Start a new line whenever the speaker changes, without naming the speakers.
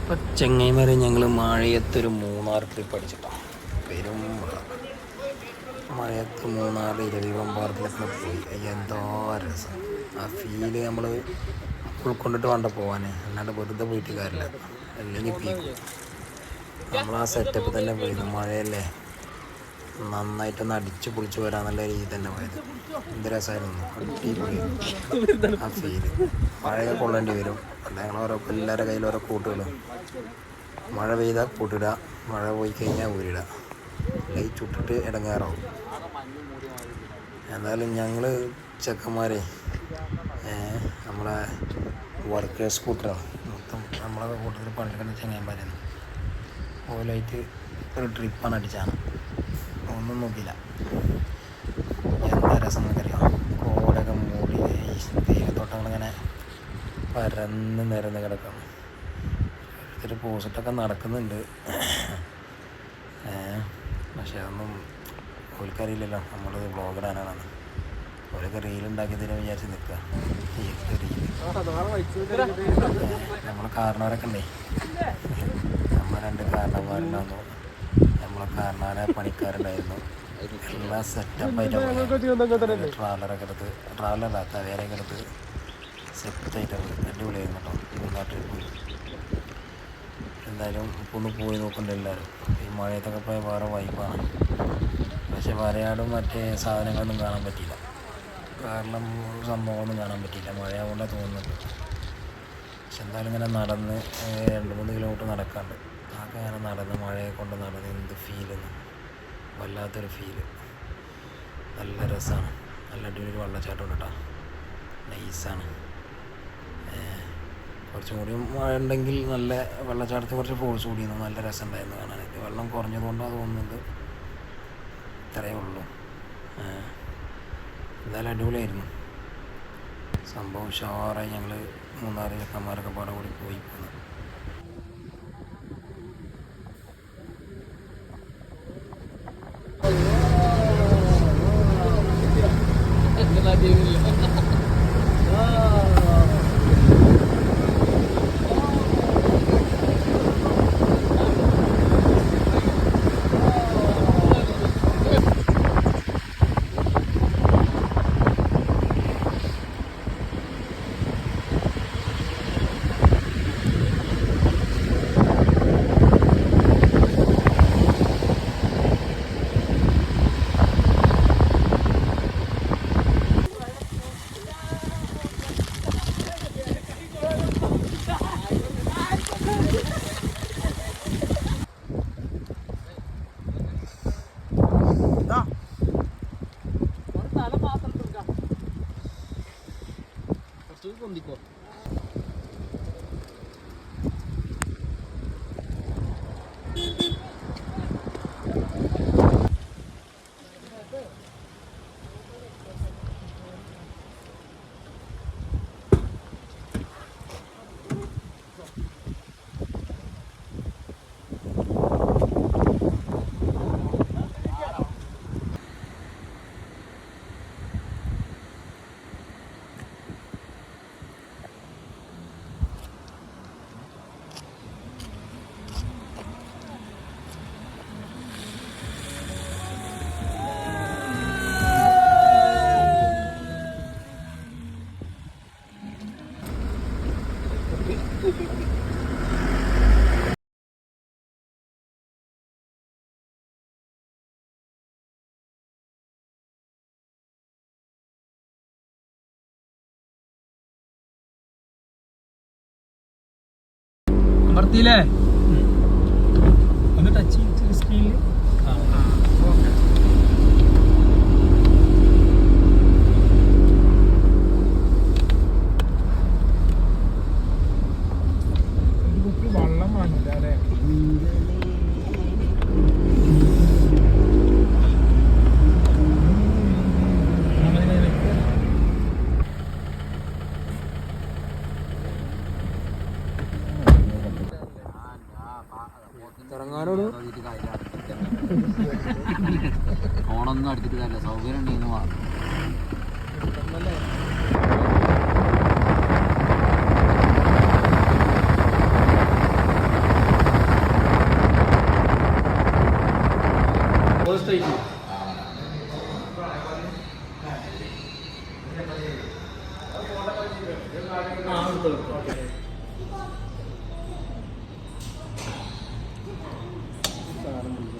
ഇപ്പം ചെങ്ങൈമാരെ ഞങ്ങൾ മഴയത്തൊരു മൂന്നാർ ട്രിപ്പ് അടിച്ചിട്ടാണ്. പെരും മഴയത്ത് മൂന്നാർ ഇരവികുളം പാർക്കിലൊക്കെ പോയി. എന്താ രസം! ആ ഫീല് നമ്മൾ ഉൾക്കൊണ്ടിട്ട് വേണ്ട പോകാൻ, അല്ലാണ്ട് വെറുതെ പോയിട്ട് കാര്യമില്ല. അല്ലെങ്കിൽ പീക്കും. നമ്മൾ ആ സെറ്റപ്പ് തന്നെ പോയത്. മഴയല്ലേ, നന്നായിട്ടൊന്ന് അടിച്ച് പൊളിച്ച് വരാന്നുള്ള രീതി തന്നെ പോയത്. എന്ത് രസമായിരുന്നു! അടിപൊളി ആ ഫീല്. മഴയൊക്കെ കൊള്ളേണ്ടി വരും. ഞങ്ങൾ എല്ലാവരുടെ കയ്യിൽ ഓരോ കൂട്ടുകളും. മഴ പെയ്താൽ കൂട്ടിടുക, മഴ പോയി കഴിഞ്ഞാൽ ഊരിടുക, അല്ലെങ്കിൽ ചുട്ടിട്ട് ഇടങ്ങേറാവും. എന്തായാലും ഞങ്ങൾ ചെക്കന്മാരെ നമ്മളെ വർക്കേഴ്സ് സ്കൂട്ടറാണ് മൊത്തം. നമ്മളെ കൂട്ടത്തിൽ പണിയെടുക്കുന്ന ചെങ്ങന്മാരാണ്. ഓലായിട്ട് ഒരു ട്രിപ്പാണ് അടിച്ചാണ്. ഒന്നും നോക്കിയില്ല. എന്താ രസം എന്നറിയാം. കോടൊക്കെ മൂടി തേയിലത്തോട്ടങ്ങളിങ്ങനെ പരന്ന് നിരന്ന് കിടക്കണം. ഒരു പോസിറ്റൊക്കെ നടക്കുന്നുണ്ട്. പക്ഷെ അതൊന്നും ഓൽക്കറിയില്ലല്ലോ നമ്മളത് വ്ളോഗിടാനാണെന്ന്. ഓരൊക്കെ റീലുണ്ടാക്കിയതിനെ വിചാരിച്ച് നിൽക്കുക. നമ്മളെ കാരണവരൊക്കെ ഉണ്ടേ. നമ്മൾ 2 കാരണന്മാരുണ്ടായിരുന്നു. നമ്മളെ കാരണവരെ പണിക്കാരുണ്ടായിരുന്നു. എല്ലാം സെറ്റപ്പായിട്ട് ട്രാവലറൊക്കെ എടുത്ത്, ട്രാവലറല്ല തവേരയൊക്കെ എടുത്ത് സെറ്റായിട്ട് അടിപൊളിയായിരുന്നു കേട്ടോ മൂന്നാർ ട്രിപ്പ്. എന്തായാലും ഇപ്പോൾ ഒന്ന് പോയി നോക്കണ്ട എല്ലാവരും. ഈ മഴയത്തൊക്കെ പോയ വേറെ വൈബാണ്. പക്ഷെ വരയാടും മറ്റേ സാധനങ്ങളൊന്നും കാണാൻ പറ്റിയില്ല. കാരണം സംഭവമൊന്നും കാണാൻ പറ്റിയില്ല, മഴയാവുകൊണ്ടാണ് തോന്നുന്നുണ്ട്. പക്ഷെ എന്തായാലും ഇങ്ങനെ നടന്ന് 2-3 കിലോമീറ്റർ നടക്കാണ്ട് അതൊക്കെ ഇങ്ങനെ നടന്ന് മഴയെ കൊണ്ട് നടന്ന് എന്ത് ഫീലെന്ന്, വല്ലാത്തൊരു ഫീല്. നല്ല രസമാണ്. നല്ല അടിപൊളി വെള്ളച്ചാട്ടം ഉണ്ട് കേട്ടോ. നൈസാണ്. കുറച്ചും കൂടി മഴ ഉണ്ടെങ്കിൽ നല്ല വെള്ളച്ചാട്ടത്തിൽ കുറച്ച് ഫോഴ്സ് കൂടിയിരുന്നു. നല്ല രസം ഉണ്ടായിരുന്നു കാണാനായിട്ട്. വെള്ളം കുറഞ്ഞതുകൊണ്ടാണ് തോന്നുന്നത്. ഇത്രയേ ഉള്ളൂ. എന്തായാലും അടിപൊളിയായിരുന്നു സംഭവം. ഉഷാറായി ഞങ്ങൾ മൂന്നാറ് ചെക്കന്മാരൊക്കെ പാടെ കൂടി പോയി പോന്നു. പൊന്തിക്കോ. അമർത്തിയില്ലേ? ഒന്ന് ടച്ച് ചെയ്ത് സ്ക്രീനിൽ ഒരു കുപ്പി വെള്ളം വേണില്ല അല്ലേ?
ഫോണൊന്നും എടുത്തിട്ട് കാര്യമില്ല. സൗകര്യം ഉണ്ടെങ്കിൽ മാറും.
സ്ട്രൈറ്റ് ആ